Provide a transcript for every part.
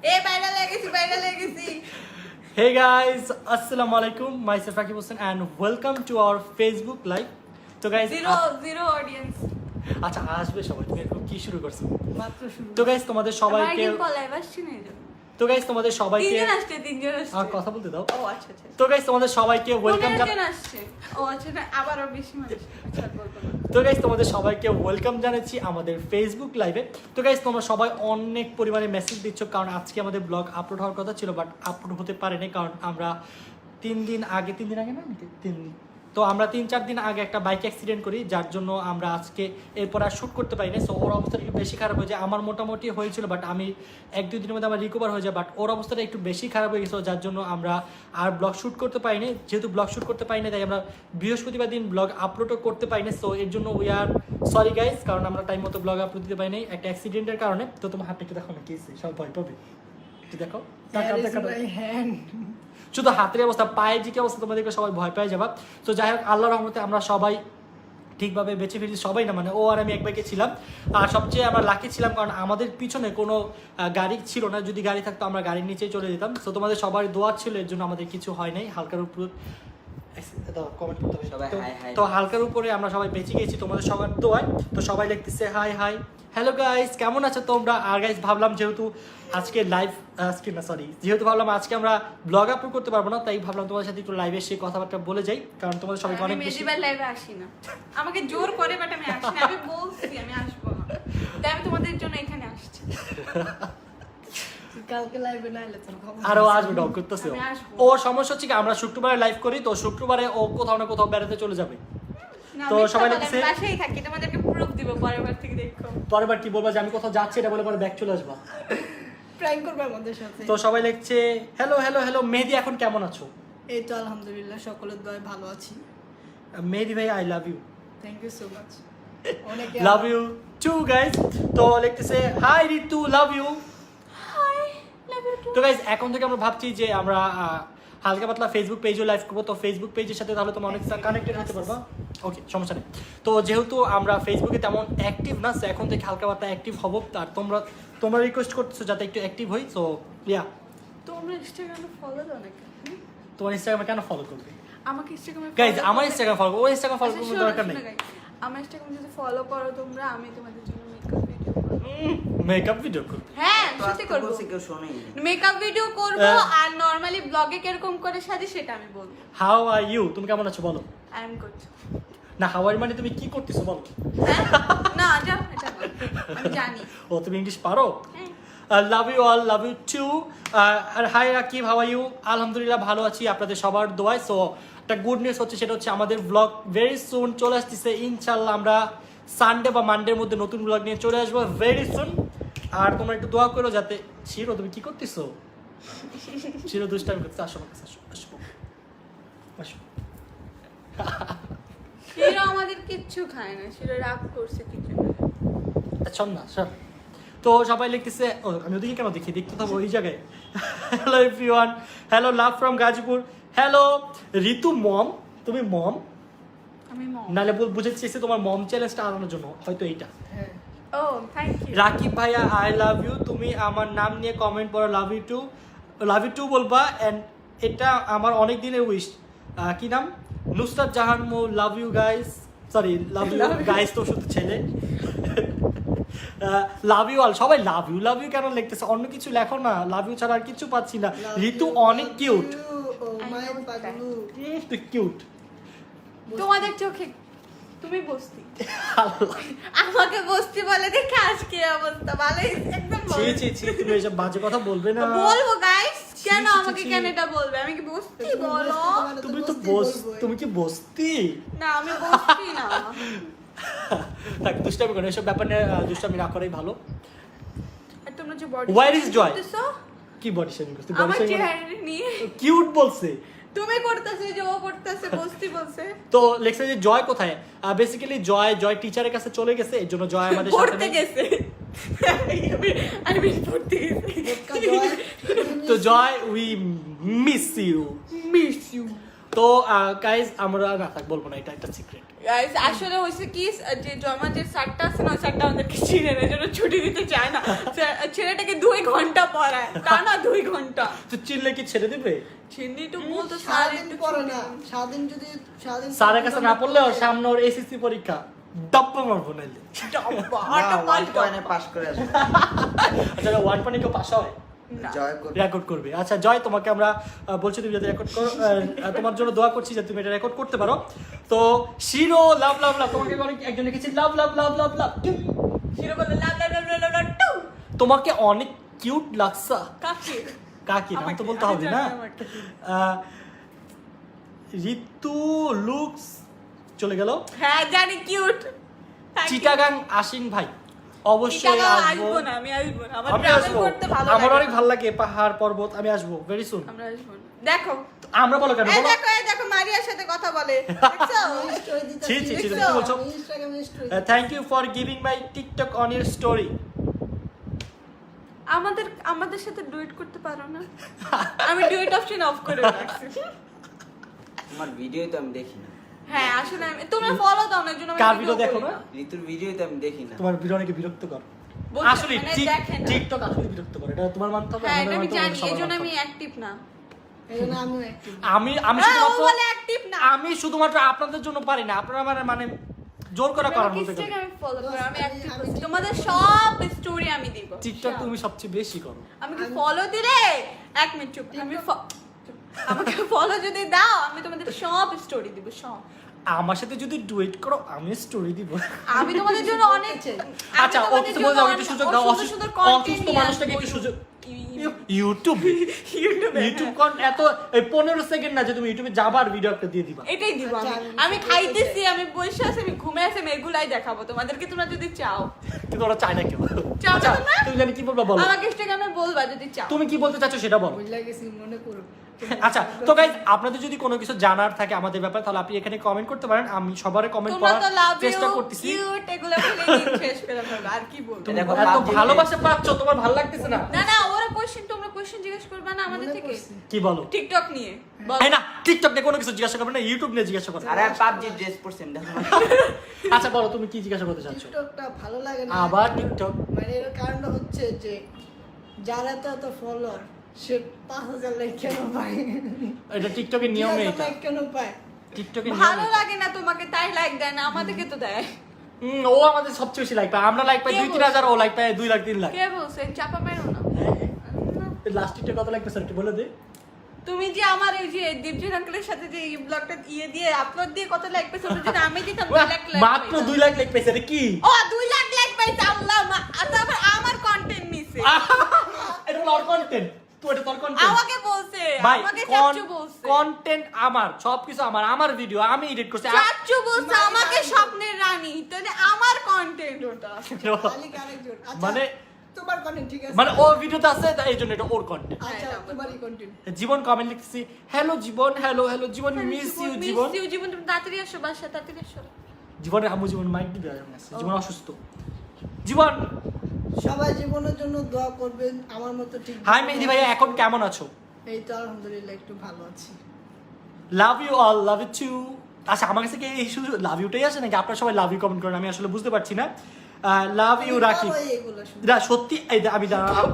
Hey guys, assalamu alaikum. Myself Rakib Hussain and welcome to our Facebook live. তো guys zero audience আচ্ছা আসবে সবাই, তুমি এরকম কি শুরু করছো? মাত্র শুরু। তো গাইস তোমাদের সবাইকে তিনজন আসছে। আর কথা বলতে দাও। ও আচ্ছা আচ্ছা। তো গাইস তোমাদের সবাইকে ওয়েলকাম তিনজন আসছে। ও আচ্ছা না আবারও বেশি মানুষ। আচ্ছা বলবো না। তো গাইস তোমাদের সবাইকে ওয়েলকাম জানাচ্ছি আমাদের ফেসবুক লাইভে। তো গাইস তোমরা সবাই অনেক পরিমাণে মেসেজ দিচ্ছ, কারণ আজকে আমাদের ব্লগ আপলোড হওয়ার কথা ছিল বাট আপলোড হতে পারেনি, কারণ আমরা তিন দিন আগে না তো আমরা 3-4 দিন আগে একটা বাইক অ্যাক্সিডেন্ট করি, যার জন্য আমরা আজকে এরপর আর শ্যুট করতে পারি না। সো ওর অবস্থাটা একটু বেশি খারাপ হয়ে যায়। আমার মোটামুটি হয়েছিল বাট আমি 1-2 দিনের মধ্যে আমার রিকভার হয়ে যায়, বাট ওর অবস্থাটা একটু বেশি খারাপ হয়ে গেছিলো, যার জন্য আমরা আর ব্লগ শ্যুট করতে পারিনি। যেহেতু ব্লগ শ্যুট করতে পারিনি তাই আমরা বৃহস্পতিবার দিন ব্লগ আপলোডও করতে পারিনি। সো এর জন্য উই আর সরি গাইস, কারণ আমরা টাইম মতো ব্লগ আপলোড দিতে পারিনি একটা অ্যাক্সিডেন্টের কারণে। তো তোমার হাতটা একটু দেখো না, কি সব ভয় পাবে একটু দেখো, শুধু হাতের অবস্থা, পায়ের যে কি অবস্থা তোমাদেরকে সবাই ভয় পেয়ে যাবা। তো যাই হোক, আল্লাহর রহমতে আমরা সবাই ঠিকভাবে বেঁচে ফিরেছি, সবাই না মানে ও আর আমি এক বাইকে ছিলাম। আর সবচেয়ে আমরা লাকি ছিলাম কারণ আমাদের পিছনে কোনো গাড়ি ছিল না। যদি গাড়ি থাকতো আমরা গাড়ির নিচেই চলে যেতাম। তো তোমাদের সবার দোয়া ছিল, এর জন্য আমাদের কিছু হয় নাই। হালকার উপর কমেন্ট করতে হবে, তো হালকার উপরে আমরা সবাই বেঁচে গেছি তোমাদের সবার দোয়ায়। তো সবাই লিখতেছে হাই হাই, হ্যালো গাইস, কেমন আছো তোমরা? আর গাইস ভাবলাম যেহেতু আজকে ভাবলাম আজকে আমরা ব্লগ আপলোড করতে পারবো না, তাই ভাবলাম তোমাদের সাথে একটু লাইভে এসে কথাবার্তা বলে যাই, কারণ তোমাদের সবাইকে অনেক বেশি লাইভে আসি না, আমাকে জোর করে বাট আমি আসি না। আমি বলছি আমি আসবো না, তাই আমি তোমাদের জন্য এখানে আসছি। কালকে লাইভে না এলে তোর খবর আরো আসবে, ডক করতেছে ও। সমস্যা হচ্ছে কি আমরা শুক্রবারে লাইভ করি, তো শুক্রবারে ও কোথাও না কোথাও বেড়াতে চলে যাবে। তো সবাই লিখছে বাসায় থাকি, তোমাদেরকে প্রুফ দিব পরের বার থেকে। দেখো পরের বার কি বলবা যে আমি কোথাও যাচ্ছি, এটা বলে পরে ব্যাক চলে আসবা, প্র্যাঙ্ক করবে আমাদের সাথে। তো সবাই লিখছে হ্যালো হ্যালো হ্যালো। মেহেদি এখন কেমন আছো? এই তো আলহামদুলিল্লাহ, সকলের দয়ায় ভালো আছি। মেহেদি ভাই I love you. Thank you so much. অনেকে লাভ ইউ টু গাইস। তো লিখতেছে hi Ritu, love you. Hi love you too. তো গাইস এখন থেকে আমরা ভাবছি যে আমরা হালকা পাতলা ফেসবুক পেজও লাইভ করবো। তো ফেসবুক পেজের সাথে তাহলে তোমরা অনেক কানেক্টেড হতে পারবা। ওকে, সমস্যা নেই। তো যেহেতু আমরা ফেসবুকে তেমন অ্যাক্টিভ না, সো এখন থেকে হালকা পাতলা অ্যাক্টিভ হবো। আর তোমরা রিকোয়েস্ট করতেছো যাতে একটু অ্যাক্টিভ হই। সো ইয়া, তোমরা ইনস্টাগ্রামে ফলো দাও না কেন? তোমার ইনস্টাগ্রামে কেন ফলো করবে? আমাকে ইনস্টাগ্রামে গাইস আমার ইনস্টাগ্রাম ফলো করো, ওর ইনস্টাগ্রাম ফলো করার দরকার নেই। আমার ইনস্টাগ্রামে যদি ফলো করো তোমরা, আমি তোমাদের জন্য মেকআপ ভিডিও করব। হ্যাঁ সত্যি করব, মেকআপ ভিডিও করব। আর নরমালি ব্লগে কিরকম করে সাজি সেটা আমি বলবো। হাউ আর ইউ, তুমি কেমন আছো বলো? I am good. না হাউ আর মানে তুমি কি করতেছো বলো? না যাও এটা বল, আমি জানি। ও তুমি ইংলিশ পারো? হ্যাঁ। Love you all, love you too. আর hi Rakib, how are you? আলহামদুলিল্লাহ ভালো আছি আপনাদের সবার দোয়ায়। সো একটা গুড নিউজ হচ্ছে, সেটা হচ্ছে আমাদের ব্লগ ভেরি সুন চলে আসতেছে ইনশাআল্লাহ। আমরা সানডে বা মানডের মধ্যে নতুন ব্লগ নিয়ে চলে আসবো ভেরি সুন। আর তোমরা একটু দোয়া করো যাতে। শিরো তুমি কি করতেছো? শিরো দুষ্টামি করতেছো, আসো আমার কাছে, আসো আসো আসো। শিরো আমাদের কিচ্ছু খায় না, শিরো রাগ করছে কিছু। আচ্ছা না স্যার। তো সবাই লিখতেছে, ও আমি ওদিকে কেন দেখতে থাকবো ওই জায়গায়। Hello everyone, hello love from Gazipur, hello Ritu mom. তুমি মম? আমি মম। নালে বুঝতে চেয়েছি তোমার মম চ্যালেঞ্জটা আনানোর জন্য হয়তো এইটা। হ্যাঁ। ও থ্যাংক ইউ রাকিব ভাইয়া, আই লাভ ইউ। তুমি আমার নাম নিয়ে কমেন্ট করো, লাভ ইউ টু বলবা। এন্ড এটা আমার অনেক দিনের উইশ। কি নাম? নুসরাত জাহান মো, love you guys. Sorry, love you guys তো শুধু ছেলে। Love you all. সবাই লাভ ইউ কেন লিখতেছে? অন্য কিছু লেখো না, লাভ ইউ ছাড়া আর কিছু পাচ্ছি না। ঋতু অনেক কিউট, কিউট তোমাদের চোখে। তুমি বস্তি, আমাকে বস্তি বলে দেখে আজকে অবস্থা ভালো একদম। তুমি এসব বাজে কথা বলবে না। বলবো গাইস, কেন আমাকে কেন এটা বলবে? আমি কি বস্তি? বলো। তুমি কি বস্তি? না আমি বস্তি না। তাক দুষ্টামি করে, এসব ব্যাপার নিয়ে দুষ্টামি না করাই ভালো। আর তোমরা যে বডি Where is Joy? কি বডি শেমিং করতে? আমার চেহারা নিয়ে কিউট বলছে। তুমি করতেছে যে ও করতেছে, বস্তি বলছে। তো লেখছে যে জয় কোথায়? বেসিক্যালি জয় টিচারের কাছে চলে গেছে, এর জন্য জয় আমাদের সাথে পড়তে গেছে। আমি পড়তে গেছি। তো জয় উই মিস ইউ। তো গাইজ আমরা না থাক বলবো না, এটা একটা সিক্রেট। Guys, আসলে হয়েছে কি যে জমা যে স্যারটা আছে না, ওই স্যারটা আমাদেরকে চিনে না, জন্য ছুটি দিতে চায় না। ছেলেটাকে 2 ঘন্টা পড়ায়, টানা 2 ঘন্টা। তো চিনলে কি ছেড়ে দিবে? চিনি তো বলতো স্যার সারাদিন একটু পড়ে ছুটি না, দিন। সারাদিন যদি সারাদিন স্যারের কাছে না পড়লে ওর সামনে ওর এসএসসি পরীক্ষা ডাপ্পা মারবো নাইলে। ডাব্বা, না, আটা 1 পাল্টা। পয়েন্টে পাস করে আসবে। আচ্ছা 1 পয়েন্টে কেউ পাস হয়? না। জয় করবে। রেকর্ড করবে। আচ্ছা জয়, তোমাকে আমরা বলছি তুমি যাতে রেকর্ড করো, তোমার জন্য দোয়া করছি যে তুমি এটা রেকর্ড করতে পারো। তো শিরো লাভ লাভ লাভ, তোমাকে অনেক একজন লিখেছে লাভ লাভ লাভ লাভ লাভ। শিরো বলে লা লা লা লা লা লা টু। তোমাকে অনেক কিউট লাগছে। কাকে? কাকি নাম তো আমাকে, বলতে আমি হবে জানি না। আমাকে। ঋতু লুকস চলে গেল। হ্যাঁ জানি, কিউট। চিটাগাং আসিন ভাই, অবশ্যই আসবো। আসবো না, আমি আসবো না। আমার আমি travel আসবো, করতে ভালো আমার লাগে। অনেক ভালো লাগে পাহাড় পর্বত, আমি আসবো ভেরি সুন। আমরা আসবো না। দেখো, আমরা বলো কেন এই বলো? দেখো, এই দেখো মারিয়ার সাথে কথা বলে। দেখছো? স্টোরি দিতে ছি, ছি, ছি, দেখছো? তুমি বলছো? আমি ইনস্টাগ্রামে story thank you for giving my TikTok on your story. আমাদের সাথে ডুয়েট করতে পারো না? আমি ডুয়েট অপশন অফ করে রাখছি। তোমার ভিডিও তো আমি দেখি না। হ্যাঁ আসলে তোমরা ফলো দাও না, এর জন্য আমি কার video ভিডিও দেখো করি না? ঋতুর ভিডিও তো আমি দেখি না। তোমার ভিডিও অনেকে বিরক্ত কর। বলতে- আসলে মানে দেখে না। টিকটক আসলে বিরক্ত করে, এটা তোমার মানতে হবে, হ্যাঁ আমাদের এটা আমি মানতে হবে, জানি, সবার এই জন্য মানতে আমি হবে। অ্যাক্টিভ না। এই জন্য আমিও একটু আমি আমি হ্যাঁ, ও শুধুমাত্র বলে অ্যাক্টিভ না। আমি শুধুমাত্র আপনাদের জন্য পারি না, আপনারা মানে জোর করা করার আমাকে মধ্যে করে। Instagram এ follow করো, আমি active আমি আছি। তোমাদের সব স্টোরি আমি দিব। টিকটক সব। তুমি সবচেয়ে বেশি করো। আমি কি ফলো দিলে 1 মিনিট চুপ, আমি আমাকে ফলো যদি দাও আমি তোমাদের সব স্টোরি দিব, সব। আমার সাথে যদি ডুয়েট করো আমি স্টোরি দিব। আমি তোমাদের জন্য অনেক আচ্ছা ও কিছু বলে দাও, একটু সুযোগ দাও। অসুস্থ মানুষটাকে একটু সুযোগ। ইউটিউব ইউটিউব এত 15 সেকেন্ড না যে তুমি ইউটিউবে যাবার ভিডিও একটা দিয়ে দিবা। এটাই দিব আমি। আচ্ছা, আমি খাইতেছি, আমি বসে আছি, আমি ঘুমে আছি, আমি এগুলাই দেখাবো তোমাদেরকে, তোমরা যদি চাও। কিন্তু ওরা চায় না কেউ। চাও না আচ্ছা, তোমরা? তুমি জানি কি বলবা বলো। আমাকে ইনস্টাগ্রামে বলবা যদি চাও। তুমি কি বলতে চাচ্ছ সেটা বলো। বুঝলা গেছি মনে করো। আচ্ছা তো গাইজ, আপনাদের যদি কোনো কিছু জানার থাকে আমাদের ব্যাপারে তাহলে আপনি এখানে কমেন্ট করতে পারেন, আমি সবারই কমেন্ট তোমরা তো লাভ করার চেষ্টা করতেছি। কিউট এগুলো বলে দিন শেষ করে ফেলবো, আর কি বলবো। তুমি দেখো, এত PUBG ভালোবাসা পাচ্ছ, তোমার ভালো লাগতেছে না? না না, ওরা তোমরা কোশ্চেন জিজ্ঞেস করবে না আমাদের মনে থেকে? পড়ছে। কি বলো? টিকটক নিয়ে বলো। এই না, টিকটক নিয়ে কোনো কিছু জিজ্ঞাসা করবে না, ইউটিউব নিয়ে জিজ্ঞাসা করবে। আরে পাবজি ড্রেস পরছি আমি দেখো না। আচ্ছা বলো তুমি কি জিজ্ঞাসা করতে চাচ্ছ? টিকটকটা ভালো লাগে না। আবার টিকটক? মানে এর কারণটা হচ্ছে যে যারা এত ফলোয়ার সে 5000 লাইক কেন পায়? এটা টিকটকের নিয়মে, 2000 এটা লাইক কেন পায়? টিকটকের ভালো নিয়মে। লাগে না তোমাকে তাই লাইক দেয় না, আমাদেরকে তো দেয়। ও আমাদের সবচেয়ে বেশি লাইক পায়, আমরা লাইক পাই কে 2-3 হাজার, ও লাইক পায় 2 লাখ 3 লাখ। কে বলছে চাপা মেরো না? লাস্ট টিকটক কত লাইক পেয়েছে একটু বলে দে। তুমি যে আমার এই যে দীপজিৎ আঙ্কেলের সাথে যে এই ব্লগটা দিয়ে আপলোড দিয়ে কত লাইক পেয়েছো, ওটা যদি আমি দিতাম 2 লাখ লাইক মাত্র 2 লাখ লাইক পেয়েছে, এটা কি? ও 2 লাখ লাইক পাইছে, আল্লাহ আচ্ছা আবার আমার কন্টেন্ট নিছে। এটা হলো কন্টেন্ট, তো এটা তোর কন্টেন্ট। আমাকে বলছে, ভাই আমাকে চাচু বলছে। কন্টেন্ট আমার, সবকিছু আমার ভিডিও আমি এডিট করছি। চাচু বলছে আমাকে স্বপ্নের রানী, তাহলে আমার কন্টেন্ট ওটা। মালিক আরেকজন। আচ্ছা, মানে তোমার কন্টেন্ট ঠিক আছে। মানে ও ভিডিওতে আছে তাই এই জন্য এটা ওর কন্টেন্ট। আচ্ছা এটা আমার তোমারই কন্টেন্ট। জীবন কমেন্ট লিখতেছি, hello Jibon, hello hello Jibon, miss you Jibon. Miss you Jibon, তুমি তাড়াতাড়ি আসো বাসা, তাড়াতাড়ি আসো। জীবনের আমু জীবন মাইক দিবে জীবন অসুস্থ। জীবন সবাই জীবনের জন্য দোয়া করবেন আমার মতো ঠিক। হাই মেহেদি ভাইয়া, এখন কেমন আছো? এই তো আলহামদুলিল্লাহ একটু ভালো আছি। Love you all, love you too. আচ্ছা আমার কাছে কি এই শুধু লাভ ইউটাই আসে নাকি আপনারা সবাই লাভ ইউ কমেন্ট করেন? আমি আসলে বুঝতে পারছি না। Love you Rakib. বলো এগুলো শুধু। না সত্যি এই যে আমি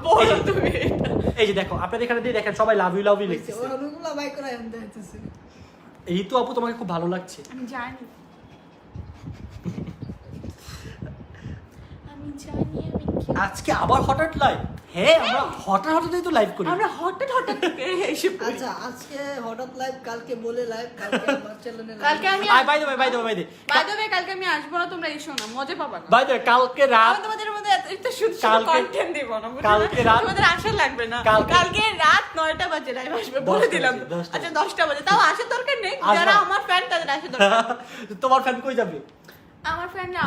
বলো তুমি এটা। এই যে দেখো আপনাদের এখানে দিয়ে দেখেন সবাই লাভ ইউ হয়েছে, লিখতেছে। ওরা অনেকগুলো বাই করে আনতে হইতেছে। এই তো আপু তোমাকে খুব ভালো লাগছে। আমি জানি আমি কি আজকে আবার হঠাৎ লাইভ? হ্যাঁ আমরা হঠাৎই তো লাইভ করি। আমরা হঠাৎ এসে পড়ি। আচ্ছা আজকে হঠাৎ লাইভ, কালকে বলে লাইভ, কালকে আমার চ্যানেলে কালকে আমি by the way by the way কালকে আমি আসবো না, তোমরা এসো না, মজা পাবা না। বাই দ্য ওয়ে কালকে রাত আমি তোমাদের মধ্যে এত শুধু কালকে- কন্টেন্ট দেব না, বুঝছো না? কালকে রাত- তোমাদের আশা লাগবে না। কালকে- কালকে রাত 9টা বাজে লাইভ আসবে, বলে 10টা দিলাম। বাজে, 10টা আচ্ছা 10টা বাজে, তাও আসার দরকার নেই। আসবা। যারা আমার ফ্যান তাদের আসার দরকার। তোমার ফ্যান কই যাবে? আমার ফ্যানরা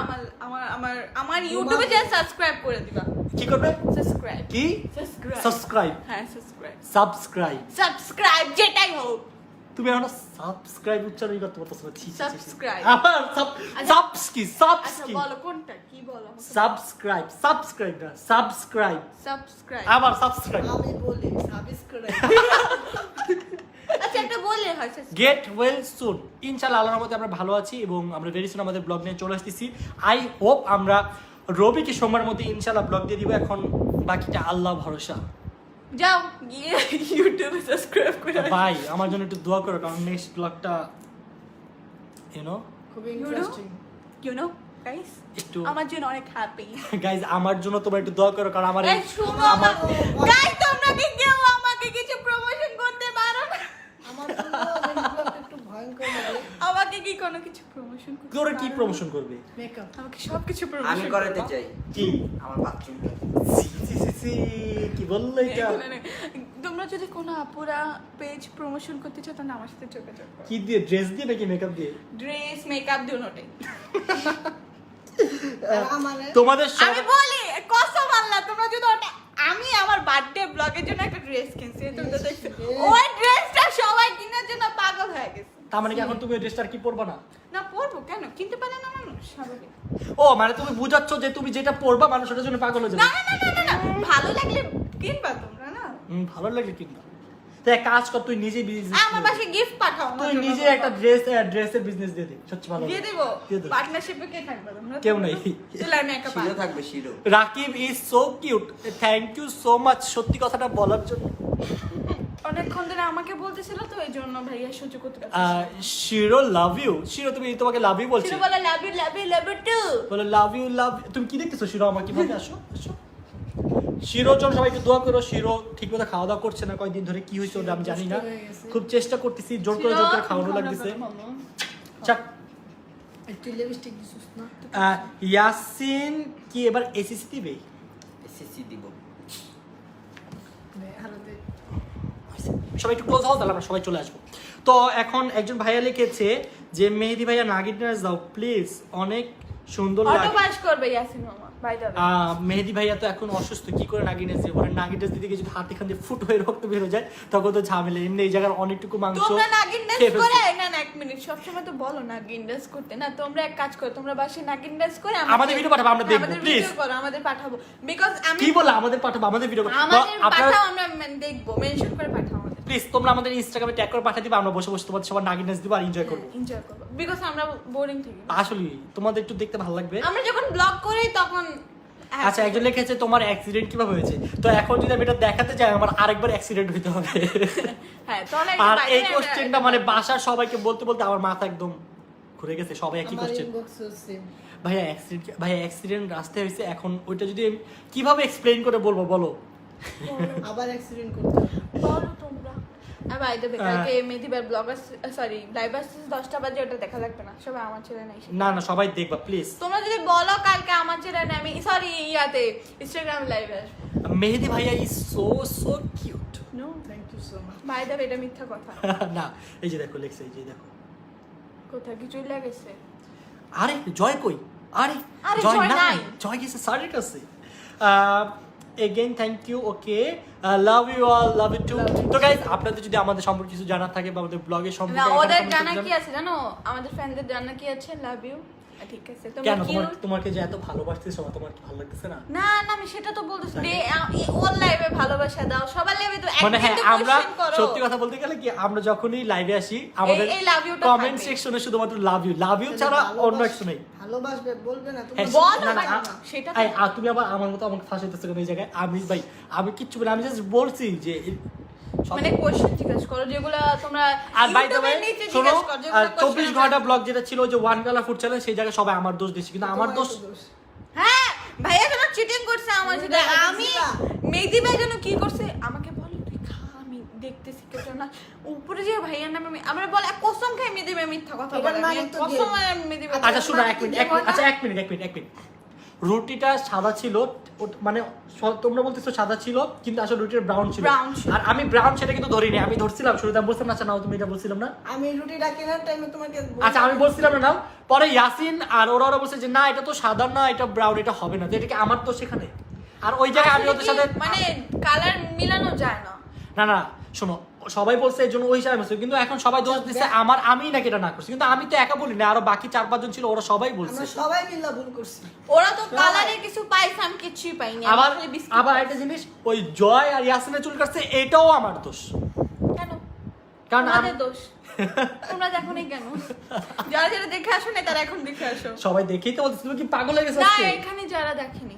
আমার ইউটিউবে যা সাবস্ক্রাইব করে দিবা। কি করবে? সাবস্ক্রাইব কি? সাবস্ক্রাইব। হ্যাঁ সাবস্ক্রাইব সাবস্ক্রাইব যেটাই হোক। তুমি এখন সাবস্ক্রাইব উচ্চারণ করতে পারতেছ না। ছি, ছি, ছি, ছি। Subscribe. আবার সাবস্কি আচ্ছা সাবস্কি বলো কোনটা কি বলো আমাকে। সাবস্ক্রাইব না সাবস্ক্রাইব। সাবস্ক্রাইব। আবার সাবস্ক্রাইব। আমি বলি সাবস্ক্রাইব। আচ্ছা একটা বললে হয় subscribe। Get well soon. ইনশাআল্লাহ আল্লাহর রহমতে আমরা ভালো আছি এবং আমরা ভেরি সুন আমাদের ব্লগ নিয়ে চলে আসতেছি। আই হোপ আমরা রবিকে সোমবার মধ্যে ইনশাআল্লাহ ব্লগ দিয়ে দিব, এখন বাকিটা আল্লাহ ভরসা। যাও গিয়ে ইউটিউবে সাবস্ক্রাইব করে আসো। ভাই আমার জন্য একটু দোয়া করো, কারণ নেক্সট ব্লগটা ইউনো খুবই You know? Interesting. You know, guys? একটু আমার জন্য অনেক হ্যাপি। গাইজ আমার জন্য তোমরা একটু দোয়া করো, কারণ আমার এই শুনো আমার গাইস, তোমরা কি কেউ আমাকে কিছু প্রমোশন করতে পারো না? আমার জন্য এই ব্লগটা একটু ভয়ঙ্কর লাগে। আমাকে কি কোনো কিছু প্রমোশন করতে তোরা কি পারো? প্রমোশন করবে? মেকআপ। আমাকে সবকিছু আমি প্রমোশন করাতে চাই কি আমার বাথরুমটা। কি বললো এটা? তোমরা যদি কোনো আপুরা পেজ প্রমোশন করতে চাও তাহলে আমার সাথে যোগাযোগ করো। কি দিয়ে, ড্রেস দিয়ে নাকি মেকআপ দিয়ে? ড্রেস মেকআপ দুটোই। আর আমার তোমাদের সব আমি বলি কসম আল্লাহ, তোমরা যদি ওটা, আমি আমার বার্থডে ব্লগের জন্য একটা ড্রেস কিনছি, তুমি তো দেখছো ওই ড্রেসটা সবাই কেনার জন্য পাগল হয়ে গেছে। তার মানে কি এখন তুমি ওই ড্রেসটা আর কি পরবা না? না পরবো কেন, কিনতে পারে না মানুষ স্বাভাবিক। ও মানে তুমি বুঝাচ্ছ যে তুমি যেটা পরবা মানুষ ওটার জন্য পাগল হয়ে না যাবে। না না না না, ভালো লাগলে কিনবা তোমরা না। ভালো লাগলে কিনবা। তো এক কাজ কর, তুই নিজে বিজনেস আমার পাশে গিফট পাঠাও, আমার তুই জন্য নিজে বাবা। একটা ড্রেসের বিজনেস দিয়ে দে, সত্যি ভালো দিয়ে হবে। দেবো। দিয়ে দেবো। পার্টনারশিপে কে থাকবে তোমরা? কেউ নাই। তাহলে আমি একা শিরো পারবো। থাকবে শিরো। Rakib is so cute, thank you so much সত্যি কথাটা বলার জন্য। অনেকক্ষণ ধরে আমাকে বলতেছিল তো এই জন্য ভাইয়া সহ্য করতে পারছি শিরো লাভ ইউ। শিরো তুমি তোমাকে লাভ ইউ বলছি। ছিল বলে love you love you love you too. বলে লাভ ইউ লাভ। তুমি কি দেখতেছো শিরো? আমার কিভাবে আসো আসো। শিরোর জন্য সবাইকে দোয়া করো। শিরো ঠিকমতো খাওয়া দাওয়া করছে না কয়েকদিন ধরে, কি হয়েছে ওটা আমি জানি না। অসুস্থ হয়ে গেছে। খুব চেষ্টা করতেছি, জোর করে জোর করে খাওয়ানো লাগতেছে। চাক। একটু লিপস্টিক দিছিস না? ইয়াসিন কি এবার এসএসসি দিবে? এসএসসি দিব। আরো দে। সবাই একটু ক্লোজ হও, তাহলে আমরা সবাই চলে আসবো। তো এখন একজন ভাইয়া লিখেছে যে মেহেদি ভাইয়া নাগিন ডান্স দাও প্লিজ, অনেক সুন্দর অটো লাগে। পাস করবে ইয়াসিন মামা বাই দ্য মেহেদি ভাইয়া তো এখন অসুস্থ, কি করে নাগিন ডান্স দিবে? নাগিন ডান্স দিতে গিয়ে যদি হাতে খান দিয়ে ফুট হয়ে রক্ত বের হয়ে যায় তখন তো ঝামেলা। এমনি এই জায়গার অনেকটুকু মাংস তোমরা নাগিন ডান্স খেয়ে ফেলছি। করে না না এক মিনিট সবসময় তো বলো নাগিন ডান্স করতে না, তোমরা এক কাজ করো, তোমরা বাসায় নাগিন ডান্স করে আমাদের ভিডিও পাঠাবো, আমরা দেখবো, আমাদের please। ভিডিও করো, আমাদের পাঠাবো বিকজ আমি কি বলে আমাদের পাঠাবো? আমাদের ভিডিও আমাদের আপনারা পাঠাও, আমরা দেখবো, মেনশন করে পাঠাও আমাদের। প্লিজ তোমরা আমাদের ইনস্টাগ্রামে ট্যাগ করে পাঠিয়ে দিবে, আমরা বসে বসে তোমাদের সবার নাগিন ডান্স দিব আর এনজয় করবো। এনজয় করবো বিকজ আমরা বোরিং থাকি। আসলে তোমাদের একটু দেখতে ভালো লাগবে। আমরা যখন ব্লগ করি তখন আচ্ছা, একজন লিখেছে তোমার অ্যাক্সিডেন্ট কিভাবে হয়েছে? তো এখন যদি আমি এটা দেখাতে যাই আমার আরেকবার অ্যাক্সিডেন্ট হইতে হবে। হ্যাঁ তাহলে আর এই কোশ্চেনটা মানে বাসার সবাইকে বলতে বলতে আমার মাথা একদম ঘুরে গেছে, সবাই একই আমার কোশ্চেন। ইনবক্সও সেম। ভাইয়া অ্যাক্সিডেন্ট রাস্তায় হয়েছে, এখন ওইটা যদি আমি কিভাবে এক্সপ্লেইন করে বলবো বলো? আবার অ্যাক্সিডেন্ট করতে হবে। বলো তোমরা। আর বাই দ্য ওয়ে কালকে মেদিবার ব্লগার সরি লাইভ আসছে 10টা বাজে, ওটা দেখা লাগবে না, সবাই আমার ছেলে নাই। না না সবাই দেখবা প্লিজ। তোমরা যদি বলো কালকে আমার ছেলে নাই, আমি সরি ইয়াতে ইনস্টাগ্রাম লাইভে আসবো। মেহেদি ভাইয়া is so so cute. No thank you so much. By the way এটা মিথ্যা কথা। না এই যে দেখো লেখছে, এই যে দেখো। কোথায় কিছুই লাগেছে? আরে জয় কই? আরে আরে জয় জয় নাই, নাই। জয় গেছে স্যারের কাছে। Again thank you, okay love you all, love you too. তো গাইস আপনাদের যদি আমাদের সম্পর্কে কিছু জানার থাকে বা আমাদের ব্লগের না সম্পর্কে ওদের comment জানা করতে কি আছে জানো, আমাদের ফ্যানদের জানা কি আছে, লাভ ইউ। ঠিক আছে কেন তোমরা তোমার কিউট। তোমাকে যে এত ভালোবাসতে সবাই, তোমার কি ভালো লাগতেছে না? না না আমি সেটা তো বলতেছি যে ওর লাইভে ভালোবাসা দাও, সবার লাইভে তো মানে হ্যাঁ, একদিন তো আমরা কোশ্চেন করো। সত্যি কথা বলতে গেলে কি আমরা যখনই লাইভে আসি আমাদের এই love you টা কমেন্ট থাকবে। সেকশনে শুধুমাত্র লাভ ইউ ছাড়া অন্য কিছু নেই। ভালোবাসবে বলবে না তুমি? হ্যাঁ, বলো না, না, না, আ- সেটা তো এই, তুমি আবার আমার মতো আমাকে ফাঁসাইতেছো কেন এই জায়গায়? আমি কিচ্ছু বলি, আমি জাস্ট বলছি যে সব- মানে কোশ্চেন জিজ্ঞাসা করো যেগুলো তোমরা আর বাই দ্য ইউটিউবের নিচে শোনো, জিজ্ঞাসা করো, যেগুলো 24 question ঘন্টা ব্লগ যেটা ছিল যে ওয়ান কালার ফুড চ্যালেঞ্জ, সেই জায়গায় সবাই আমার দোষ দিচ্ছে, কিন্তু আমার তোমার দোষ তো দোষ। হ্যাঁ ভাইয়া যেন চিটিং করছে আমার সাথে, তুমি আমি দেখছিলা? মেহেদি ভাই যেন কি করছে আমাকে বলে তুই খা, আমি দেখতেছি কেন না উপরে যে ভাইয়ার নামে আমরা বলে কসম খাই মেহেদি ভাই মিথ্যা কথা এটার বলে, মানে আমি তো কসম যে- আমি মেহেদি ভাই আচ্ছা শোনো এক মিনিট আচ্ছা এক মিনিট রুটিটা সাদা ছিল, মানে তোমরা বলতেছো সাদা ছিল কিন্তু আসলে রুটিটা ব্রাউন ছিল। Brown ছিল। আর আমি ব্রাউন সেটা কিন্তু ধরিনি, আমি ধরছিলাম শুরুতে, আমি বলছিলাম আচ্ছা নাও, তুমি এটা বলছিলাম না? আমি রুটিটা কেনার টাইমে তোমাকে আচ্ছা আমি বলছিলাম না নাও, পরে ইয়াসিন আর ওরা বলছে যে না এটা তো সাদা না, এটা ব্রাউন, এটা হবে না। তো এটা কি আমার তো সেখানে, আর ওই জায়গায় আমি ওদের সাথে মানে কালার মিলানো যায় না। না না শোনো, সবাই বলছে এই জন্য ওই হিসাবে বলছে, কিন্তু এখন সবাই দোষ দিচ্ছে আমি নাকি এটা না করছি, কিন্তু আমি তো একা বলি না, আরো বাকি 4-5 জন ছিল, ওরা সবাই বলছে। আমরা সবাই মিলে ভুল করছি। ওরা তো সবাই। কালারে কিছু পাইছে, আমি কিছুই পাইনি। আমি আবার খালি biscuit আবার পাইছি। একটা জিনিস, ওই জয় আর ইয়াসিনের চুল কাটছে, এটাও আমার দোষ। কেন? কারণ আমাদের দোষ তোমরা দেখো না কেন যারা যারা দেখে আসো না তারা এখন দেখে আসো সবাই দেখেই তো বলছিস তুমি কি পাগল হয়ে গেছিস না আজকে? এখানে যারা দেখেনি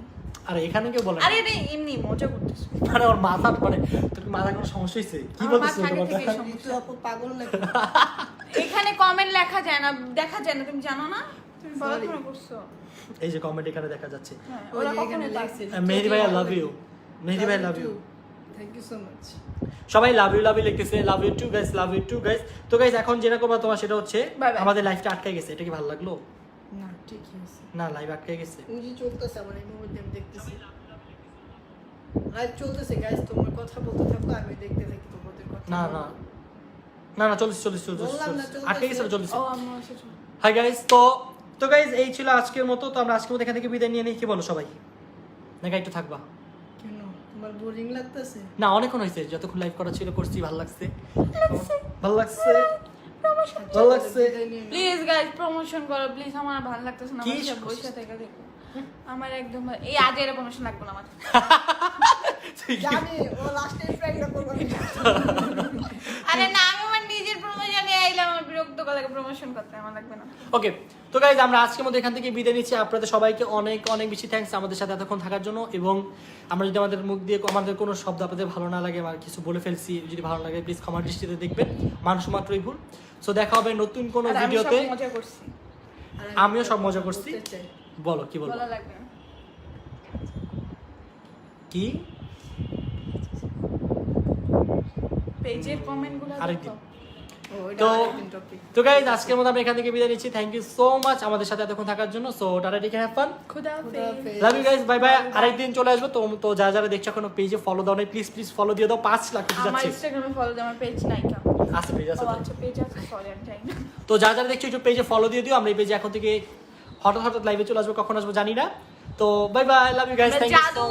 আরে এখানে কেউ বলে না। আরে রে এমনি মজা করতেছো মানে ওর মাথা মানে তোর কি মাথা কোনো সমস্যা হয়েছে কি আমার বলছিস মাথা আগে তোমার থেকেই কথা? সমস্যা। একটু আপু পাগল নাকি এখানে কমেন্ট লেখা যায় না দেখা যায় না তুমি জানো না তুমি পড়াশোনা করছো এই যে কমেন্ট এখানে দেখা যাচ্ছে হ্যাঁ ওই ওরা যে কখনো এখানে লাগছে লেখছে। মেহেদি ভাই আই লাভ ইউ মেহেদি ভাই love you thank you so much সবাই লাভ ইউ লিখতেছে love you too guys love you too guys তো গাইস এখন যেটা করবা তোমার সেটা হচ্ছে Bye bye. আমাদের লাইফটা আটকে গেছে এটা কি ভালো লাগলো না ঠিকই আছে না লাইভ আটকে গেছে উজি চলতেছে আমার এই মুহূর্তে আমি দেখতেছি লাইভ চলতেছে গাইস তোমরা কথা বলতে থাকো আমি দেখতে থাকি তোমাদের কথা না না না না চল্লিশ বললাম না, চলতেছে। আটকে গেছে চল্লিশ ও আমরা এসেছো হাই গাইস তো গাইস এই ছিল আজকের মতো তো আমরা আজকের মতো এখান থেকে বিদায় নিয়ে নিই কি বলো সবাই নাকি একটু থাকবা কেন তোমার বোরিং লাগতেছে না অনেকক্ষণ হয়েছে যতক্ষণ লাইভ করা ছিল করছি ভালো লাগছে ভালো লাগছে ভালো লাগছে প্লিজ গাইস প্রমোশন করো প্লিজ আমার ভালো লাগতেছে না কি আমার সব সমস্যা? বসে থেকে দেখো আমার একদম এই আজ এর প্রমোশন লাগবে না আমার জানি ও লাস্টে প্র্যাঙ্কটা করবে আরে না আমি আমার নিজের প্রমোশনে আইলাম আমার বিরক্ত লাগে প্রমোশন করতে আমার লাগবে না ওকে তো গাইজ আমরা আজকের মধ্যে এখান থেকে বিদায় নিচ্ছি আপনাদের সবাইকে অনেক অনেক বেশি থ্যাঙ্কস আমাদের সাথে এতক্ষণ থাকার জন্য এবং আমরা যদি আমাদের মুখ দিয়ে আমাদের কোনো শব্দ আপনাদের ভালো না লাগে বা কিছু বলে ফেলছি যদি ভালো লাগে প্লিজ ক্ষমার দৃষ্টিতে দেখবেন মানুষ মাত্রই ভুল সো দেখা হবে নতুন কোনো আর আমি সব ভিডিওতে মজা করছি আমিও সব মজা করছি বলো কি বলবো ভালো লাগবে না কি পেজের কমেন্টগুলো আরেকদিন। দেখো তো তো গাইজ আজকের মতো আমরা এখান থেকে বিদায় নিচ্ছি থ্যাংক ইউ সো মাচ আমাদের সাথে এতক্ষণ থাকার জন্য so tata take have fun খুদা হাফেজ love you guys bye bye আরেকদিন চলে আসবো তো যারা যারা দেখছো এখনো পেজে ফলো দাও নাই প্লিজ ফলো দিয়ে দাও 5 লাখ কিছু আমার যাচ্ছে ইনস্টাগ্রামে ফলো দাও আমার পেজ নাই কেন আছে পেজ আছে ও তো। আচ্ছা পেজ আছে সরি আমি জানি না তো যারা যারা দেখছো একটু পেজে ফলো দিয়ে দিও আমরা এই পেজে এখন থেকে হঠাৎ লাইভে চলে আসবো কখন আসবো জানি না তো bye bye love you guys thank you জাদু